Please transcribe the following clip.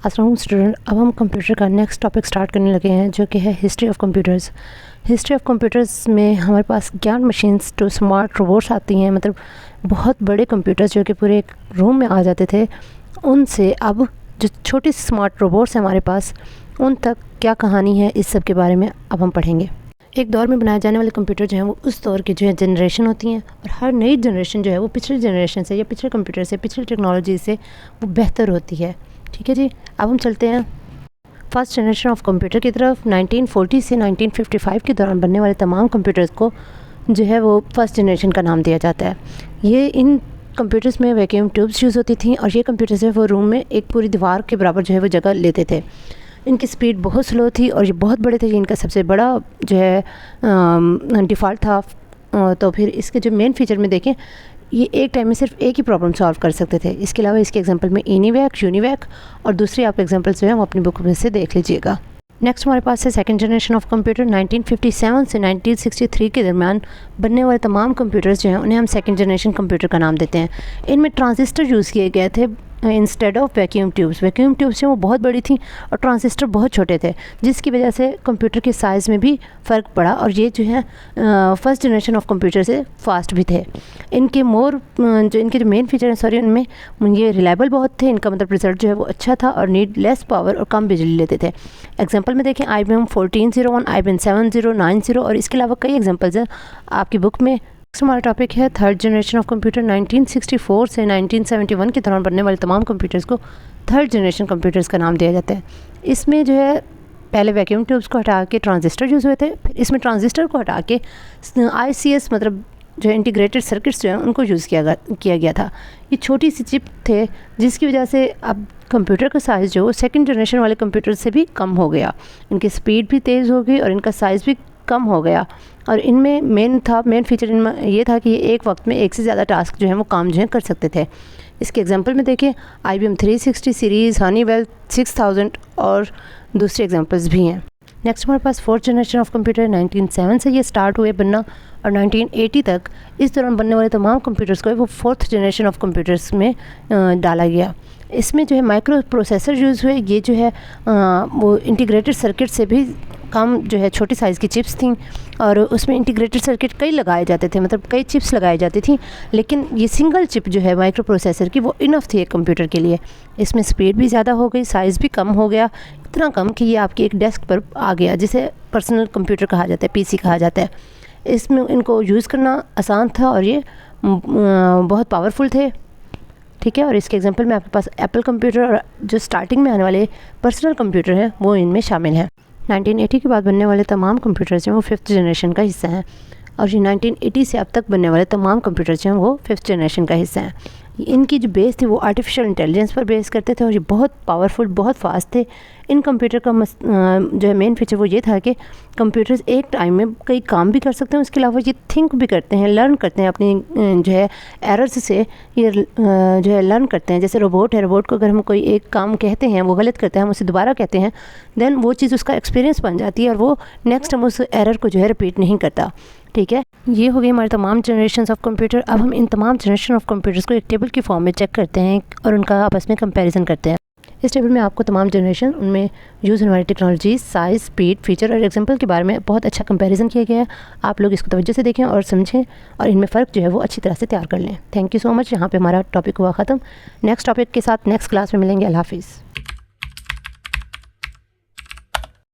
अस्सलाम स्टूडेंट, अब हम कंप्यूटर का नेक्स्ट टॉपिक स्टार्ट करने लगे हैं जो कि है history of computers. History of computers में हमारे पास ज्ञान मशीन्स टू स्मार्ट रोबोट्स आती हैं, मतलब बहुत बड़े कंप्यूटर्स जो कि पूरे एक रूम में आ जाते थे, उनसे अब जो छोटे स्मार्ट रोबोट्स हैं हमारे पास, उन तक क्या कहानी है, इस सब के बारे में अब हम पढ़ेंगे। एक दौर में बनाए जाने वाले कंप्यूटर जो हैं वो उस दौर की जो है जनरेशन होती हैं, और हर नई जनरेशन जो है वो पिछले जनरेशन से या पिछले कंप्यूटर से, पिछली टेक्नोलॉजी से वो बेहतर होती है। ठीक है जी, अब हम चलते हैं फर्स्ट जनरेशन ऑफ कंप्यूटर की तरफ। 1940 से 1955 के दौरान बनने वाले तमाम कंप्यूटर्स को जो है वो फर्स्ट जनरेशन का नाम दिया जाता है। ये इन कंप्यूटर्स में वैक्यूम ट्यूब्स यूज़ होती थी, और ये कंप्यूटर्स जो है वो रूम में एक पूरी दीवार के बराबर जो है वो जगह लेते थे। इनकी स्पीड बहुत स्लो थी और ये बहुत बड़े थे। इनका सबसे बड़ा जो है डिफ़ॉल्ट था। तो फिर इसके जो मेन फीचर में देखें, ये एक टाइम में सिर्फ एक ही प्रॉब्लम सॉल्व कर सकते थे। इसके अलावा इसके एग्जांपल में एनीवैक, यूनिवैक और दूसरी आप एग्जांपल्स जो है वो अपनी बुक में से देख लीजिएगा। नेक्स्ट हमारे पास है सेकंड जनरेशन ऑफ कंप्यूटर। 1957 से 1963 के दरमियान बनने वाले तमाम कंप्यूटर्स जो हैं उन्हें हम सेकंड जनरेशन कंप्यूटर का नाम देते हैं। इनमें ट्रांजिस्टर यूज़ किए गए थे instead of vacuum tubes. Vacuum tubes जो वो बहुत बड़ी थी और ट्रांजिस्टर बहुत छोटे थे, जिसकी वजह से कंप्यूटर के साइज़ में भी फ़र्क पड़ा, और ये जो है फर्स्ट जनरेशन ऑफ कंप्यूटर से फास्ट भी थे। इनके इनके जो मेन फीचर हैं उनमें ये रिलायबल बहुत थे। इनका मतलब रिजल्ट जो है वो अच्छा था और नीड लेस पावर और कम बिजली लेते थे। एग्जांपल में देखें IBM 1401, IBM 7090 और इसके अलावा कई एग्जांपल्स हैं आपकी बुक में। हमारा टॉपिक है थर्ड जनरेशन ऑफ कंप्यूटर। 1964 से 1971 के दौरान बनने वाले तमाम कंप्यूटर्स को थर्ड जनरेशन कंप्यूटर्स का नाम दिया जाता है। इसमें जो है पहले वैक्यूम ट्यूब्स को हटा के ट्रांजिस्टर यूज़ हुए थे, फिर इसमें ट्रांजिस्टर को हटा के ICS मतलब जो है इंटीग्रेटेड सर्किट्स जो हैं उनको यूज़ किया गया था। ये छोटी सी चिप थे, जिसकी वजह से अब कंप्यूटर का साइज़ जो सेकंड जनरेशन वाले कंप्यूटर से भी कम हो गया। इनकी स्पीड भी तेज़ हो गई और इनका साइज़ भी कम हो गया। और इनमें मेन फीचर इनमें ये था कि ये एक वक्त में एक से ज़्यादा टास्क जो है वो काम जो है कर सकते थे। इसके एग्जांपल में देखिए IBM 360 सीरीज़, हनीवेल 6000 और दूसरे एग्जांपल्स भी हैं। नेक्स्ट हमारे पास फोर्थ जनरेशन ऑफ कंप्यूटर। 1907 से ये स्टार्ट हुए बनना और 1980 तक इस दौरान बनने वाले तमाम कंप्यूटर्स को वो फोर्थ जनरेशन ऑफ कंप्यूटर्स में डाला गया। इसमें जो है माइक्रो प्रोसेसर यूज़ हुए। ये जो है वो इंटीग्रेटेड सर्किट से भी कम जो है छोटी साइज़ की चिप्स थी, और उसमें इंटीग्रेटेड सर्किट कई लगाए जाते थे, मतलब कई चिप्स लगाई जाती थी, लेकिन ये सिंगल चिप जो है माइक्रो प्रोसेसर की वो इनफ थी एक कंप्यूटर के लिए। इसमें स्पीड भी ज़्यादा हो गई, साइज़ भी कम हो गया, इतना कम कि ये आपकी एक डेस्क पर आ गया, जिसे पर्सनल कंप्यूटर कहा जाता है, PC कहा जाता है। इसमें इनको यूज़ करना आसान था और ये बहुत पावरफुल थे। ठीक है, और इसके एग्जांपल में आपके पास एप्पल कंप्यूटर और जो स्टार्टिंग में आने वाले पर्सनल कंप्यूटर हैं वो इनमें शामिल हैं। 1980 के बाद बनने वाले तमाम कंप्यूटर्स हैं वो फिफ्थ जनरेशन का हिस्सा हैं, और ये 1980 से अब तक बनने वाले तमाम कंप्यूटर्स हैं वो फिफ्थ जनरेशन का हिस्सा हैं। इनकी जो बेस थी वो आर्टिफिशियल इंटेलिजेंस पर बेस करते थे, और ये बहुत पावरफुल, बहुत फास्ट थे। इन कंप्यूटर का जो है मेन फीचर वो ये था कि कंप्यूटर्स एक टाइम में कई काम भी कर सकते हैं, उसके अलावा ये थिंक भी करते हैं, लर्न करते हैं अपनी जो है एरर्स से, ये जो है लर्न करते हैं। जैसे रोबोट है, रोबोट को अगर हम कोई एक काम कहते हैं, वो गलत करते हैं, हम उसे दोबारा कहते हैं, देन वो चीज़ उसका एक्सपीरियंस बन जाती है और वो नेक्स्ट हम उस एरर को जो है रिपीट नहीं करता। ठीक है, ये हो गई हमारे तमाम जनरेशन ऑफ कंप्यूटर। अब हम इन तमाम जनरेशन ऑफ कंप्यूटर्स को एक टेबल की फॉर्म में चेक करते हैं और उनका आपस में कंपैरिजन करते हैं। इस टेबल में आपको तमाम जनरेशन, उनमें यूज़ होने वाली टेक्नोलॉजी, साइज़, स्पीड, फीचर और एग्जांपल के बारे में बहुत अच्छा कंपैरिजन किया गया है। आप लोग इसको तवज्जो से देखें और समझें और इनमें फ़र्क जो है वो अच्छी तरह से तैयार कर लें। Thank you so much. यहाँ पे हमारा टॉपिक हुआ ख़त्म। नेक्स्ट टॉपिक के साथ नेक्स्ट क्लास में मिलेंगे। अल्लाह हाफिज़।